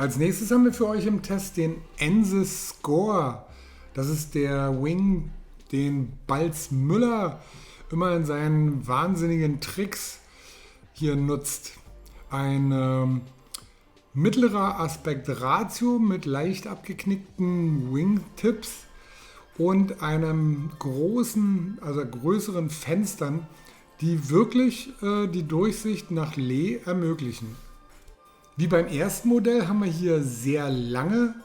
Als nächstes haben wir für euch im Test den Ensys Score. Das ist der Wing, den Balz Müller immer in seinen wahnsinnigen Tricks hier nutzt. Ein mittlerer Aspektratio mit leicht abgeknickten Wingtips und einem größeren Fenstern, die wirklich die Durchsicht nach Lee ermöglichen. Wie beim ersten Modell haben wir hier sehr lange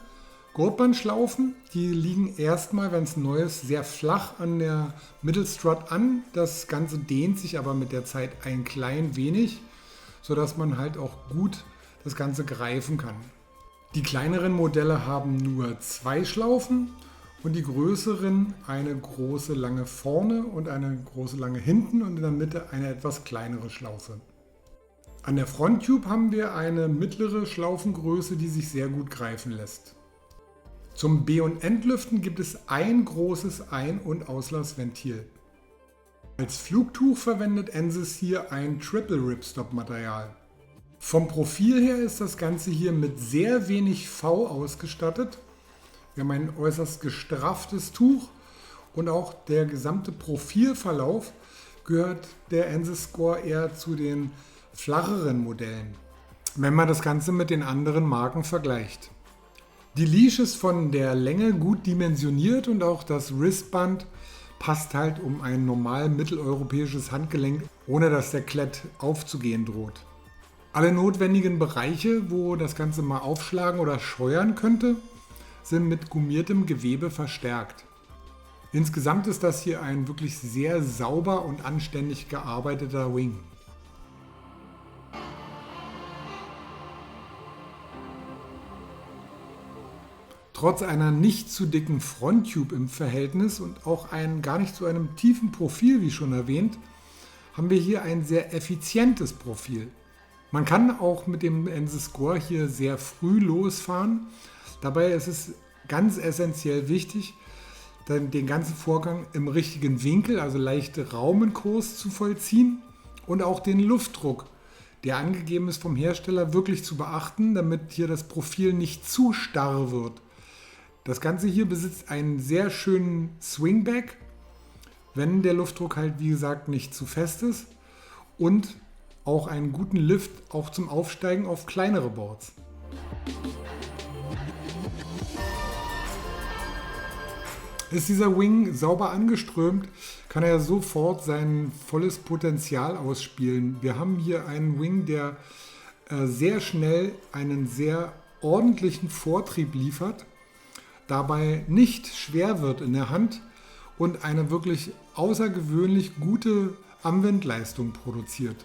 Gurtbandschlaufen. Die liegen erstmal, wenn es neu ist, sehr flach an der Mittelstrut an. Das Ganze dehnt sich aber mit der Zeit ein klein wenig, sodass man halt auch gut das Ganze greifen kann. Die kleineren Modelle haben nur 2 Schlaufen und die größeren eine große lange vorne und eine große lange hinten und in der Mitte eine etwas kleinere Schlaufe. An der Fronttube haben wir eine mittlere Schlaufengröße, die sich sehr gut greifen lässt. Zum B- und Entlüften gibt es ein großes Ein- und Auslassventil. Als Flugtuch verwendet Ensys hier ein Triple Ripstop Material. Vom Profil her ist das Ganze hier mit sehr wenig V ausgestattet. Wir haben ein äußerst gestrafftes Tuch und auch der gesamte Profilverlauf gehört der Ensys Score eher zu den flacheren Modellen, wenn man das Ganze mit den anderen Marken vergleicht. Die Leash ist von der Länge gut dimensioniert und auch das Wristband passt halt um ein normal mitteleuropäisches Handgelenk, ohne dass der Klett aufzugehen droht. Alle notwendigen Bereiche, wo das Ganze mal aufschlagen oder scheuern könnte, sind mit gummiertem Gewebe verstärkt. Insgesamt ist das hier ein wirklich sehr sauber und anständig gearbeiteter Wing. Trotz einer nicht zu dicken Fronttube im Verhältnis und auch gar nicht zu einem tiefen Profil, wie schon erwähnt, haben wir hier ein sehr effizientes Profil. Man kann auch mit dem Ensys Score hier sehr früh losfahren. Dabei ist es ganz essentiell wichtig, den ganzen Vorgang im richtigen Winkel, also leichte Raumenkurs zu vollziehen und auch den Luftdruck, der angegeben ist vom Hersteller, wirklich zu beachten, damit hier das Profil nicht zu starr wird. Das Ganze hier besitzt einen sehr schönen Swingback, wenn der Luftdruck halt wie gesagt nicht zu fest ist, und auch einen guten Lift auch zum Aufsteigen auf kleinere Boards. Ist dieser Wing sauber angeströmt, kann er sofort sein volles Potenzial ausspielen. Wir haben hier einen Wing, der sehr schnell einen sehr ordentlichen Vortrieb liefert, dabei nicht schwer wird in der Hand und eine wirklich außergewöhnlich gute Anwendleistung produziert.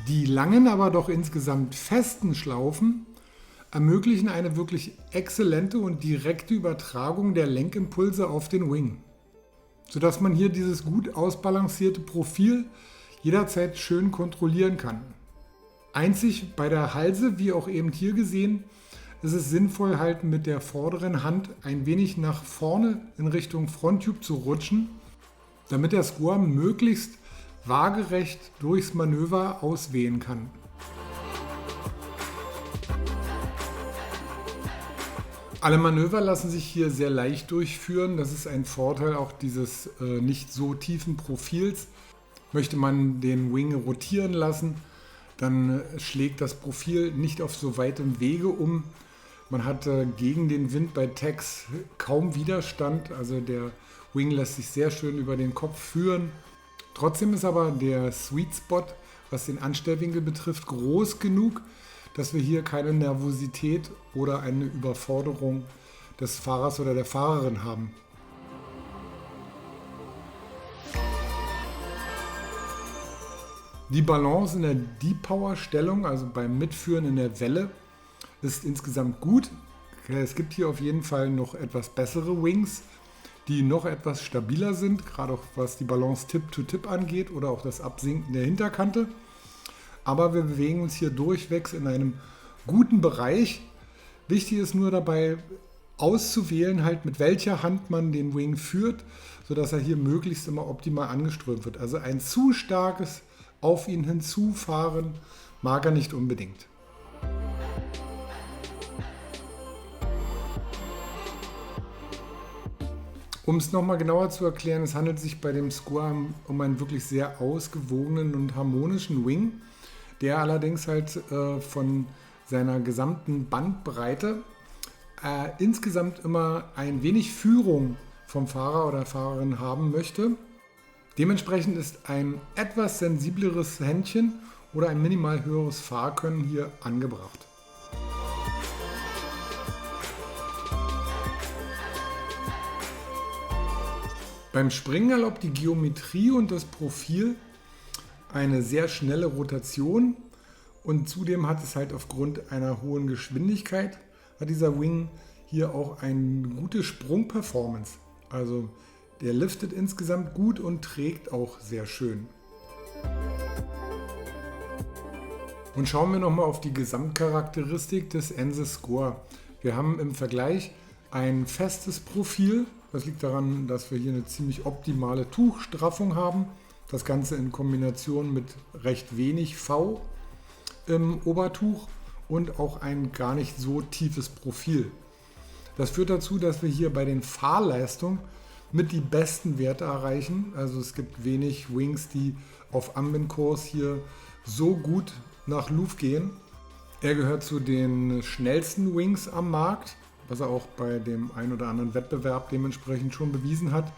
Die langen, aber doch insgesamt festen Schlaufen ermöglichen eine wirklich exzellente und direkte Übertragung der Lenkimpulse auf den Wing, sodass man hier dieses gut ausbalancierte Profil jederzeit schön kontrollieren kann. Einzig bei der Halse, wie auch eben hier gesehen, ist es sinnvoll, halt mit der vorderen Hand ein wenig nach vorne in Richtung Fronttube zu rutschen, damit der Score möglichst waagerecht durchs Manöver auswehen kann. Alle Manöver lassen sich hier sehr leicht durchführen. Das ist ein Vorteil auch dieses nicht so tiefen Profils. Möchte man den Wing rotieren lassen, dann schlägt das Profil nicht auf so weitem Wege um. Man hat gegen den Wind bei Tags kaum Widerstand, also der Wing lässt sich sehr schön über den Kopf führen. Trotzdem ist aber der Sweet Spot, was den Anstellwinkel betrifft, groß genug, dass wir hier keine Nervosität oder eine Überforderung des Fahrers oder der Fahrerin haben. Die Balance in der Deep Power Stellung, also beim Mitführen in der Welle, ist insgesamt gut. Es gibt hier auf jeden Fall noch etwas bessere Wings, die noch etwas stabiler sind, gerade auch was die Balance Tip-to-Tip angeht oder auch das Absinken der Hinterkante. Aber wir bewegen uns hier durchwegs in einem guten Bereich. Wichtig ist nur dabei, auszuwählen, halt mit welcher Hand man den Wing führt, sodass er hier möglichst immer optimal angeströmt wird. Also ein zu starkes auf ihn hinzufahren mag er nicht unbedingt. Um es nochmal genauer zu erklären, es handelt sich bei dem Square um einen wirklich sehr ausgewogenen und harmonischen Wing, der allerdings halt von seiner gesamten Bandbreite insgesamt immer ein wenig Führung vom Fahrer oder Fahrerin haben möchte. Dementsprechend ist ein etwas sensibleres Händchen oder ein minimal höheres Fahrkönnen hier angebracht. Beim Springen erlaubt die Geometrie und das Profil eine sehr schnelle Rotation und zudem hat es halt aufgrund einer hohen Geschwindigkeit, hat dieser Wing hier auch eine gute Sprungperformance. Also der liftet insgesamt gut und trägt auch sehr schön. Und schauen wir nochmal auf die Gesamtcharakteristik des Ansys Score. Wir haben im Vergleich ein festes Profil. Das liegt daran, dass wir hier eine ziemlich optimale Tuchstraffung haben. Das Ganze in Kombination mit recht wenig V im Obertuch und auch ein gar nicht so tiefes Profil. Das führt dazu, dass wir hier bei den Fahrleistungen mit die besten Werte erreichen. Also es gibt wenig Wings, die auf Ambient-Kurs hier so gut nach Luft gehen. Er gehört zu den schnellsten Wings am Markt, was er auch bei dem ein oder anderen Wettbewerb dementsprechend schon bewiesen hat.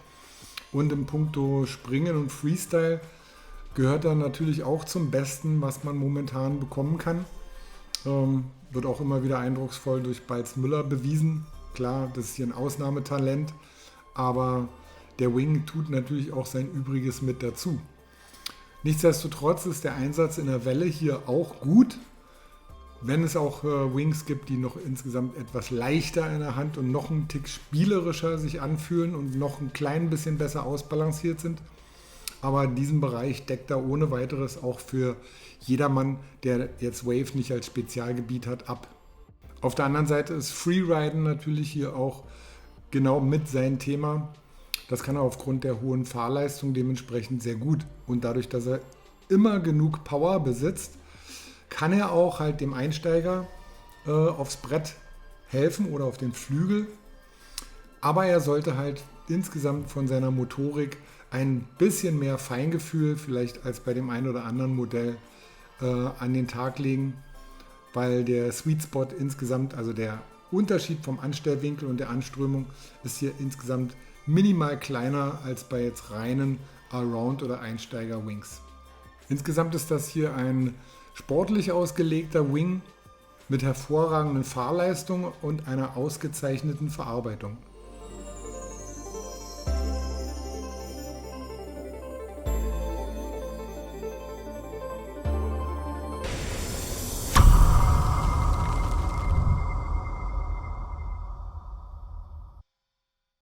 Und im Punkto Springen und Freestyle gehört er natürlich auch zum Besten, was man momentan bekommen kann. Wird auch immer wieder eindrucksvoll durch Balz Müller bewiesen. Klar, das ist hier ein Ausnahmetalent, aber der Wing tut natürlich auch sein Übriges mit dazu. Nichtsdestotrotz ist der Einsatz in der Welle hier auch gut. Wenn es auch Wings gibt, die noch insgesamt etwas leichter in der Hand und noch einen Tick spielerischer sich anfühlen und noch ein klein bisschen besser ausbalanciert sind. Aber diesen Bereich deckt er ohne weiteres auch für jedermann, der jetzt Wave nicht als Spezialgebiet hat, ab. Auf der anderen Seite ist Freeriden natürlich hier auch genau mit sein Thema. Das kann er aufgrund der hohen Fahrleistung dementsprechend sehr gut. Und dadurch, dass er immer genug Power besitzt, kann er auch halt dem Einsteiger aufs Brett helfen oder auf den Flügel. Aber er sollte halt insgesamt von seiner Motorik ein bisschen mehr Feingefühl, vielleicht als bei dem einen oder anderen Modell, an den Tag legen, weil der Sweet Spot insgesamt, also der Unterschied vom Anstellwinkel und der Anströmung ist hier insgesamt minimal kleiner als bei jetzt reinen Allround- oder Einsteiger-Wings. Insgesamt ist das hier ein sportlich ausgelegter Wing mit hervorragenden Fahrleistungen und einer ausgezeichneten Verarbeitung.